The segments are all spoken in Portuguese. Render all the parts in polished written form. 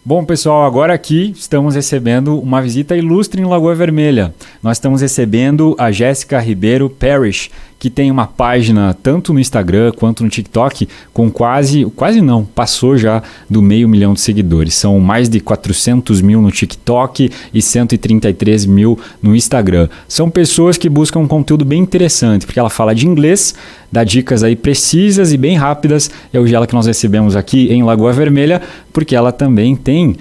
Bom, pessoal, agora aqui estamos recebendo uma visita ilustre em Lagoa Vermelha. Nós estamos recebendo a Jéssica Ribeiro Parrish, que tem uma página tanto no Instagram quanto no TikTok com quase não, passou já do 500.000 de seguidores. São mais de 400 mil no TikTok e 133 mil no Instagram. São pessoas que buscam um conteúdo bem interessante, porque ela fala de inglês, dá dicas aí precisas e bem rápidas. É hoje ela que nós recebemos aqui em Lagoa Vermelha, porque ela também tem,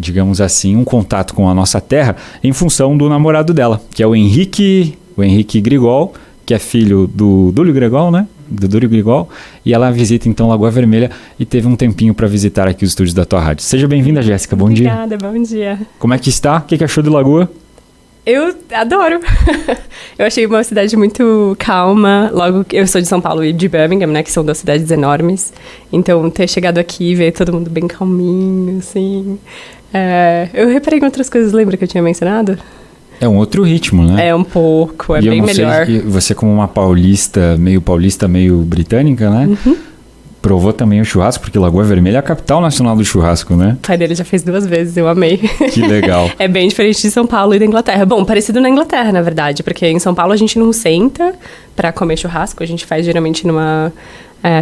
digamos assim, um contato com a nossa terra em função do namorado dela, que é o Henrique Grigol, que é filho do Dúlio Grigol, né? Do Dúlio Grigol. E ela visita então Lagoa Vermelha e teve um tempinho para visitar aqui os estúdios da tua rádio. Seja bem-vinda, Jéssica. Bom dia. Obrigada, bom dia. Como é que está? O que achou de Lagoa? Eu adoro. Eu achei uma cidade muito calma. Logo, eu sou de São Paulo e de Birmingham, né? Que são duas cidades enormes. Então, ter chegado aqui e ver todo mundo bem calminho, assim... eu reparei em outras coisas, lembra que eu tinha mencionado? É um outro ritmo, né? É um pouco, é bem melhor. Você como uma paulista, meio britânica, né? Uhum. Provou também o churrasco, porque Lagoa Vermelha é a capital nacional do churrasco, né? O pai dele já fez 2 vezes, eu amei. Que legal. É bem diferente de São Paulo e da Inglaterra. Bom, parecido na Inglaterra, na verdade, porque em São Paulo a gente não senta pra comer churrasco, a gente faz geralmente numa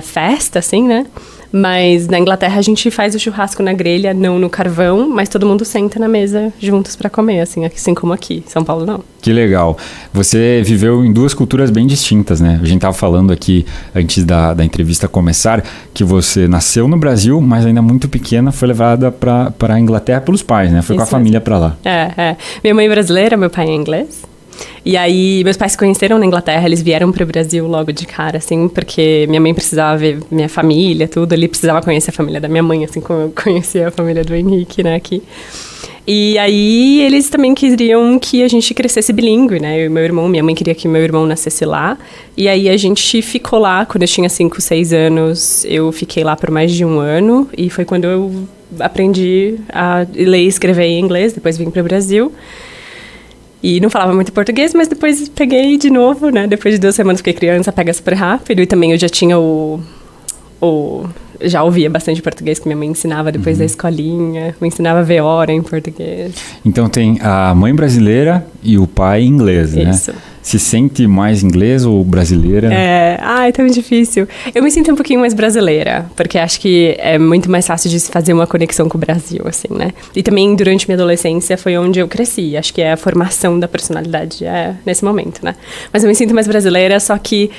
festa, assim, né? Mas na Inglaterra a gente faz o churrasco na grelha, não no carvão, mas todo mundo senta na mesa juntos pra comer, assim como aqui. São Paulo não. Que legal. Você viveu em 2 culturas bem distintas, né? A gente tava falando aqui, antes da entrevista começar, que você nasceu no Brasil, mas ainda muito pequena, foi levada pra a Inglaterra pelos pais, né? Foi com a família pra lá. Minha mãe é brasileira, meu pai é inglês. E aí, meus pais se conheceram na Inglaterra, eles vieram pro Brasil logo de cara, assim, porque minha mãe precisava ver minha família, tudo, ele precisava conhecer a família da minha mãe, assim como eu conhecia a família do Henrique, né, aqui. E aí, eles também queriam que a gente crescesse bilíngue, né, eu e meu irmão, minha mãe queria que meu irmão nascesse lá, e aí a gente ficou lá, quando eu tinha 5, 6 anos, eu fiquei lá por mais de 1 ano, e foi quando eu aprendi a ler e escrever em inglês, depois vim pro Brasil. E não falava muito português, mas depois peguei de novo, né? Depois de 2 semanas fiquei criança, pega super rápido. E também eu já tinha já ouvia bastante português que minha mãe ensinava depois da escolinha. Me ensinava a ver hora em português. Então tem a mãe brasileira e o pai inglês, né? Isso. Se sente mais inglês ou brasileira? É tão difícil. Eu me sinto um pouquinho mais brasileira, porque acho que é muito mais fácil de se fazer uma conexão com o Brasil, assim, né? E também, durante minha adolescência, foi onde eu cresci. Acho que é a formação da personalidade nesse momento, né? Mas eu me sinto mais brasileira, só que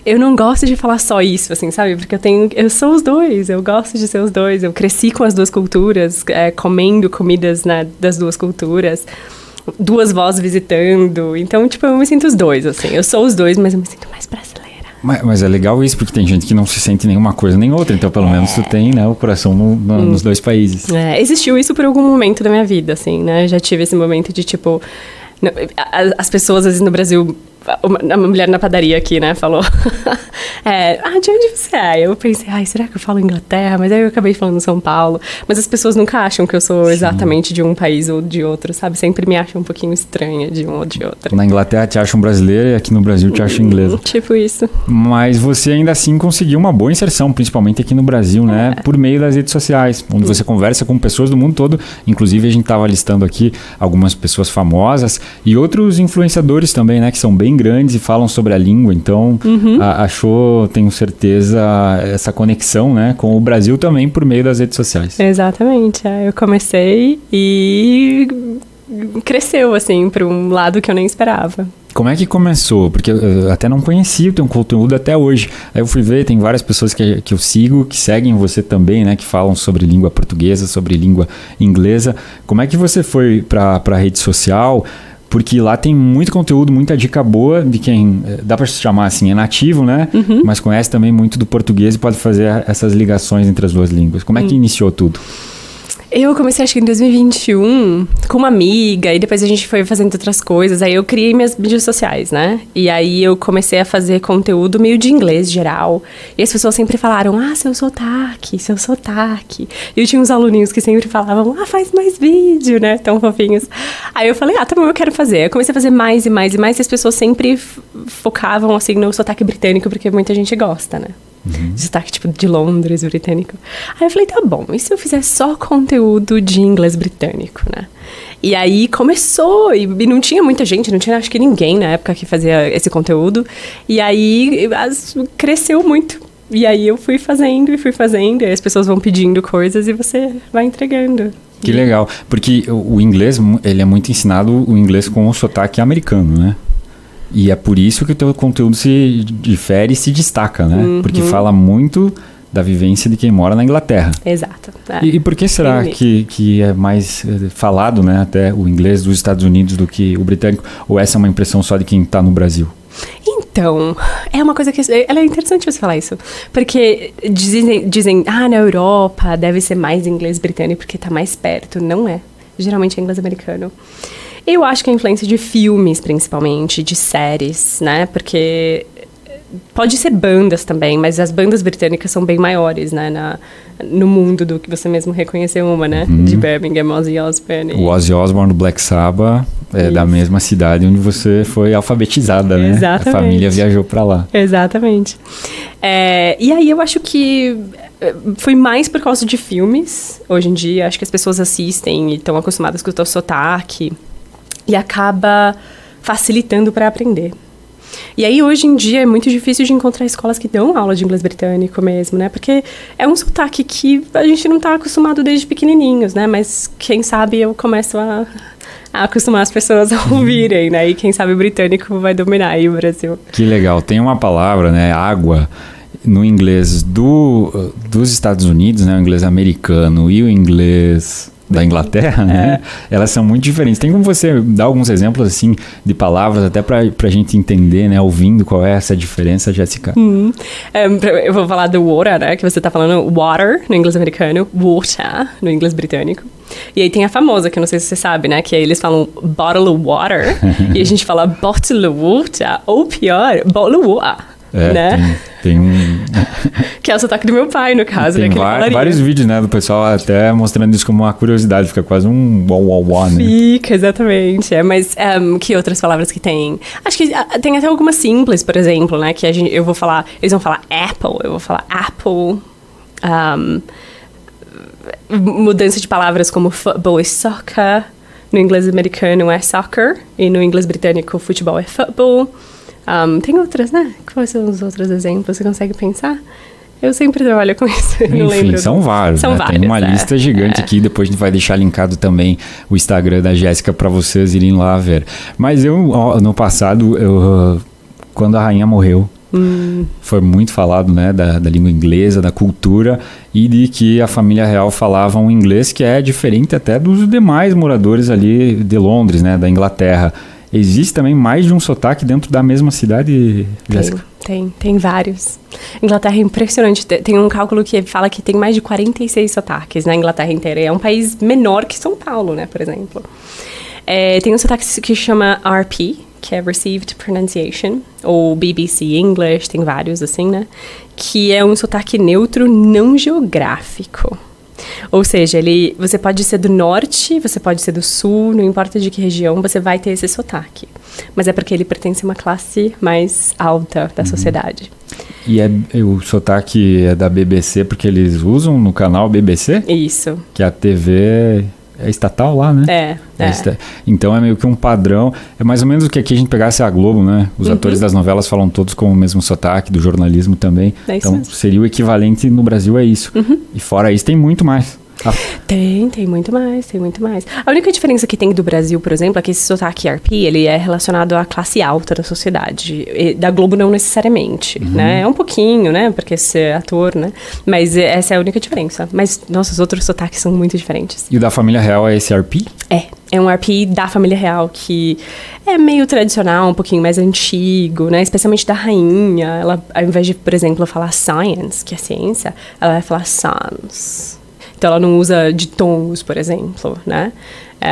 eu não gosto de falar só isso, assim, sabe? Porque eu sou os dois, eu gosto de ser os dois. Eu cresci com as 2 culturas, comendo comidas, né, das 2 culturas. 2 vozes visitando. Então, tipo, eu me sinto os dois, assim. Eu sou os dois, mas eu me sinto mais brasileira. Mas é legal isso, porque tem gente que não se sente nenhuma coisa nem outra. Então, pelo menos, tu tem, né, o coração nos 2 países. Existiu isso por algum momento da minha vida, assim, né? Já tive esse momento de, tipo... As pessoas, às vezes, no Brasil... A mulher na padaria aqui, né, falou de onde você é? Eu pensei, será que eu falo Inglaterra? Mas aí eu acabei falando São Paulo. Mas as pessoas nunca acham que eu sou exatamente de um país ou de outro, sabe? Sempre me acham um pouquinho estranha de um ou de outro. Na Inglaterra te acham brasileira e aqui no Brasil te acham inglesa. Tipo isso. Mas você ainda assim conseguiu uma boa inserção, principalmente aqui no Brasil, né? Por meio das redes sociais, onde você conversa com pessoas do mundo todo. Inclusive, a gente estava listando aqui algumas pessoas famosas e outros influenciadores também, né? Que são bem grandes e falam sobre a língua, então achou, tenho certeza, essa conexão, né, com o Brasil também por meio das redes sociais. Exatamente, eu comecei e cresceu, assim, para um lado que eu nem esperava. Como é que começou? Porque eu até não conhecia o teu conteúdo até hoje. Aí eu fui ver, tem várias pessoas que eu sigo, que seguem você também, né? Que falam sobre língua portuguesa, sobre língua inglesa. Como é que você foi para a rede social? Porque lá tem muito conteúdo, muita dica boa de quem, dá para se chamar assim, é nativo, né? Mas conhece também muito do português e pode fazer essas ligações entre as 2 línguas. Como é que iniciou tudo? Eu comecei, acho que em 2021, com uma amiga, e depois a gente foi fazendo outras coisas. Aí eu criei minhas mídias sociais, né? E aí eu comecei a fazer conteúdo meio de inglês geral. E as pessoas sempre falaram, seu sotaque. E eu tinha uns aluninhos que sempre falavam, faz mais vídeo, né? Tão fofinhos. Aí eu falei, tá bom, eu quero fazer. Eu comecei a fazer mais e as pessoas sempre focavam, assim, no sotaque britânico, porque muita gente gosta, né? Sotaque, tipo, de Londres, britânico. Aí eu falei, tá bom, e se eu fizer só conteúdo de inglês britânico, né? E aí começou, e não tinha muita gente, não tinha acho que ninguém na época que fazia esse conteúdo. E aí cresceu muito. E aí eu fui fazendo, e as pessoas vão pedindo coisas e você vai entregando. Que legal, porque o inglês, ele é muito ensinado, o inglês com o sotaque americano, né? E é por isso que o teu conteúdo se difere e se destaca, né? Porque fala muito da vivência de quem mora na Inglaterra. Exato. E por que será que é mais falado, né, até o inglês dos Estados Unidos do que o britânico? Ou essa é uma impressão só de quem está no Brasil? Então, é uma coisa que... É interessante você falar isso. Porque dizem, na Europa deve ser mais inglês britânico porque está mais perto. Não é. Geralmente é inglês americano. Eu acho que a influência de filmes, principalmente, de séries, né? Porque pode ser bandas também, mas as bandas britânicas são bem maiores, né? No mundo do que você mesmo reconheceu uma, né? De Birmingham, Ozzy Osbourne. O Ozzy Osbourne do Black Sabbath é da mesma cidade onde você foi alfabetizada, né? Exatamente. A família viajou para lá. Exatamente. E aí eu acho que foi mais por causa de filmes. Hoje em dia, acho que as pessoas assistem e estão acostumadas com o teu sotaque. E acaba facilitando para aprender. E aí, hoje em dia, é muito difícil de encontrar escolas que dão aula de inglês britânico mesmo, né? Porque é um sotaque que a gente não está acostumado desde pequenininhos, né? Mas, quem sabe, eu começo a acostumar as pessoas a ouvirem, né? E quem sabe o britânico vai dominar aí o Brasil. Que legal. Tem uma palavra, né? Água, no inglês dos Estados Unidos, né? O inglês americano e o inglês da Inglaterra, né? Elas são muito diferentes. Tem como você dar alguns exemplos, assim, de palavras, até pra gente entender, né? Ouvindo qual é essa diferença, Jéssica? Eu vou falar do water, né? Que você tá falando water no inglês americano, water no inglês britânico. E aí tem a famosa, que eu não sei se você sabe, né? Que aí eles falam bottle of water e a gente fala bottle of water, ou pior, bottle of water. Né? Tem que é o sotaque do meu pai, no caso, tem né? Que vários vídeos, né, do pessoal até mostrando isso como uma curiosidade, fica quase um uau, né? Fica, exatamente. Mas que outras palavras que tem? Acho que tem até algumas simples, por exemplo, né? Que eles vão falar apple, eu vou falar apple. Mudança de palavras como football e soccer. No inglês americano é soccer e no inglês britânico futebol é football. Tem outras, né? Quais são os outros exemplos? Você consegue pensar? Eu sempre trabalho com isso. Não lembro. São vários. São né? vários. Tem uma lista gigante aqui. Depois a gente vai deixar linkado também o Instagram da Jéssica para vocês irem lá ver. Mas no passado, quando a rainha morreu, foi muito falado, né, da língua inglesa, da cultura e de que a família real falava um inglês que é diferente até dos demais moradores ali de Londres, né, da Inglaterra. Existe também mais de um sotaque dentro da mesma cidade, Jéssica? Tem vários. Inglaterra é impressionante. Tem um cálculo que fala que tem mais de 46 sotaques na Inglaterra inteira. E é um país menor que São Paulo, né, por exemplo. Tem um sotaque que chama RP, que é Received Pronunciation, ou BBC English, tem vários assim, né? Que é um sotaque neutro não geográfico. Ou seja, você pode ser do norte, você pode ser do sul, não importa de que região, você vai ter esse sotaque. Mas é porque ele pertence a uma classe mais alta da sociedade. E o sotaque é da BBC porque eles usam no canal BBC? Isso. Que a TV é estatal lá, né? Então é meio que um padrão. É mais ou menos o que aqui a gente pegasse a Globo, né? Os atores das novelas falam todos com o mesmo sotaque, do jornalismo também. Então mesmo. Seria o equivalente no Brasil a isso. E fora isso tem muito mais. Tem muito mais. A única diferença que tem do Brasil, por exemplo, é que esse sotaque RP, ele é relacionado à classe alta da sociedade. E da Globo não necessariamente, né? É um pouquinho, né? Porque esse é ator, né? Mas essa é a única diferença. Mas, nossa, os outros sotaques são muito diferentes. E o da família real é esse RP? É um RP da família real, que é meio tradicional, um pouquinho mais antigo, né? Especialmente da rainha. Ela, ao invés de, por exemplo, falar science, que é ciência, ela vai falar sons. Então, ela não usa ditongos, por exemplo, né?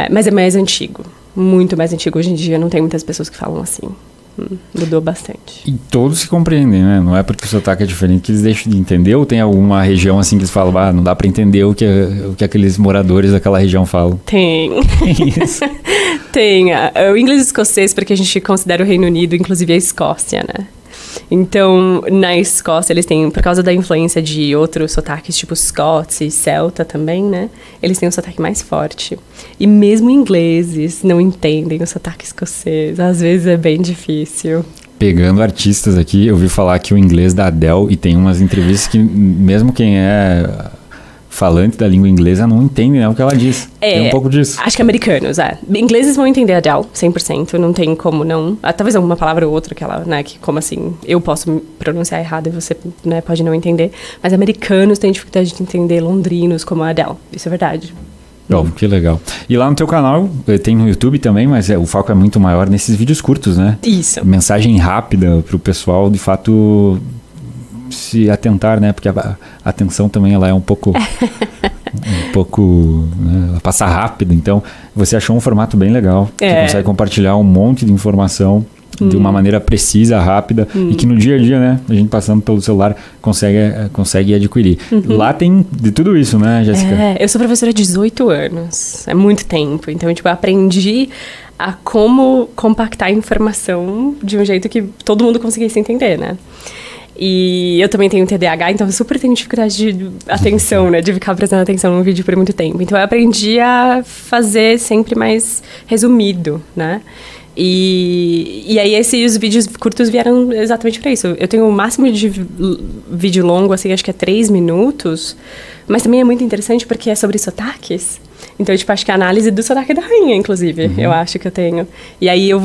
Mas é mais antigo, muito mais antigo. Hoje em dia, não tem muitas pessoas que falam assim. Mudou bastante. E todos se compreendem, né? Não é porque o sotaque é diferente que eles deixam de entender, ou tem alguma região assim que eles falam, não dá para entender o que aqueles moradores daquela região falam? Tem. Isso. Tem. O inglês escocês, porque a gente considera o Reino Unido, inclusive a Escócia, né? Então, na Escócia, eles têm, por causa da influência de outros sotaques, tipo Scots e Celta também, né? Eles têm um sotaque mais forte. E mesmo ingleses não entendem o sotaque escocês. Às vezes é bem difícil. Pegando artistas aqui, eu ouvi falar que o inglês da Adele, e tem umas entrevistas que mesmo quem é falante da língua inglesa não entende, né, o que ela diz. Tem um pouco disso. Acho que americanos, ingleses vão entender a Adele, 100%, não tem como não. Talvez alguma palavra ou outra que ela, né, que como assim, eu posso pronunciar errado e você, né, pode não entender. Mas americanos têm dificuldade de entender londrinos como a Adele, isso é verdade. Oh, que legal. E lá no teu canal, tem no YouTube também, mas o foco é muito maior nesses vídeos curtos, né? Isso. Mensagem rápida pro pessoal, de fato, se atentar, né? Porque a atenção também ela é um pouco... né? Ela passa rápido. Então, você achou um formato bem legal. Você consegue compartilhar um monte de informação de uma maneira precisa, rápida, e que no dia a dia, né, a gente passando pelo celular consegue adquirir. Lá tem de tudo isso, né, Jéssica? Eu sou professora há 18 anos, é muito tempo, então, tipo, eu aprendi a como compactar a informação de um jeito que todo mundo conseguisse entender, né? E eu também tenho TDAH, então eu super tenho dificuldade de atenção, né? De ficar prestando atenção num vídeo por muito tempo. Então eu aprendi a fazer sempre mais resumido, né? E aí esses vídeos curtos vieram exatamente para isso. Eu tenho o máximo de vídeo longo, assim, acho que é 3 minutos. Mas também é muito interessante porque é sobre sotaques. Então, tipo, acho que a análise do sotaque da rainha, inclusive, eu acho que eu tenho. E aí eu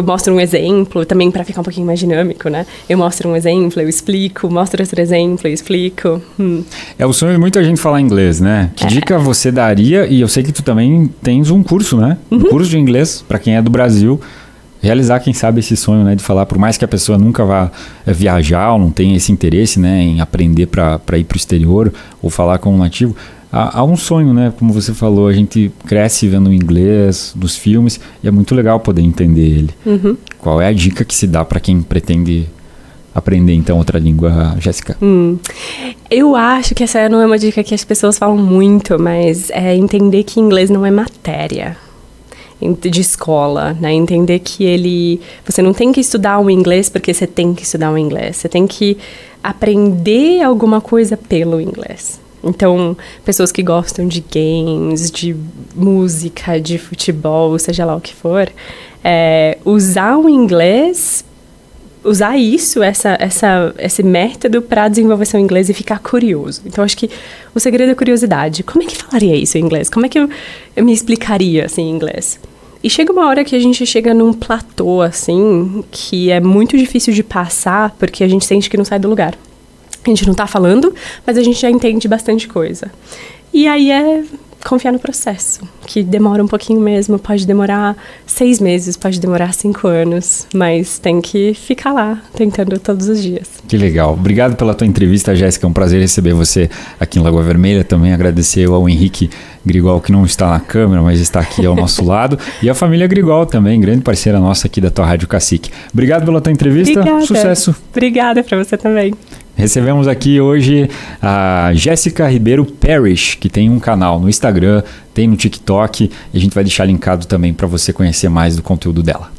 mostro um exemplo, também para ficar um pouquinho mais dinâmico, né? Eu mostro um exemplo, eu explico, mostro outro exemplo, eu explico. É o sonho de muita gente falar inglês, né? Que dica você daria? E eu sei que tu também tens um curso, né? Um curso de inglês, para quem é do Brasil. Realizar, quem sabe, esse sonho, né, de falar, por mais que a pessoa nunca vá viajar ou não tenha esse interesse, né, em aprender para ir para o exterior ou falar com um nativo, há um sonho, né, como você falou, a gente cresce vendo o inglês dos filmes e é muito legal poder entender ele. Qual é a dica que se dá para quem pretende aprender, então, outra língua, Jéssica? Eu acho que essa não é uma dica que as pessoas falam muito, mas é entender que inglês não é matéria de escola, né? Entender que você não tem que estudar o inglês porque você tem que estudar o inglês. Você tem que aprender alguma coisa pelo inglês. Então, pessoas que gostam de games, de música, de futebol, seja lá o que for, usar o inglês, usar isso, esse método para desenvolver seu inglês e ficar curioso. Então, acho que o segredo é a curiosidade. Como é que falaria isso em inglês? Como é que eu me explicaria, assim, em inglês? E chega uma hora que a gente chega num platô, assim, que é muito difícil de passar, porque a gente sente que não sai do lugar. A gente não tá falando, mas a gente já entende bastante coisa. E aí é confiar no processo, que demora um pouquinho mesmo, pode demorar 6 meses, pode demorar 5 anos, mas tem que ficar lá, tentando todos os dias. Que legal. Obrigado pela tua entrevista, Jéssica, é um prazer receber você aqui em Lagoa Vermelha, também agradecer ao Henrique Grigol, que não está na câmera, mas está aqui ao nosso lado, e a família Grigol também, grande parceira nossa aqui da tua Rádio Cacique. Obrigado pela tua entrevista, Obrigada. Sucesso. Obrigada para você também. Recebemos aqui hoje a Jéssica Ribeiro Parish, que tem um canal no Instagram, tem no TikTok, e a gente vai deixar linkado também para você conhecer mais do conteúdo dela.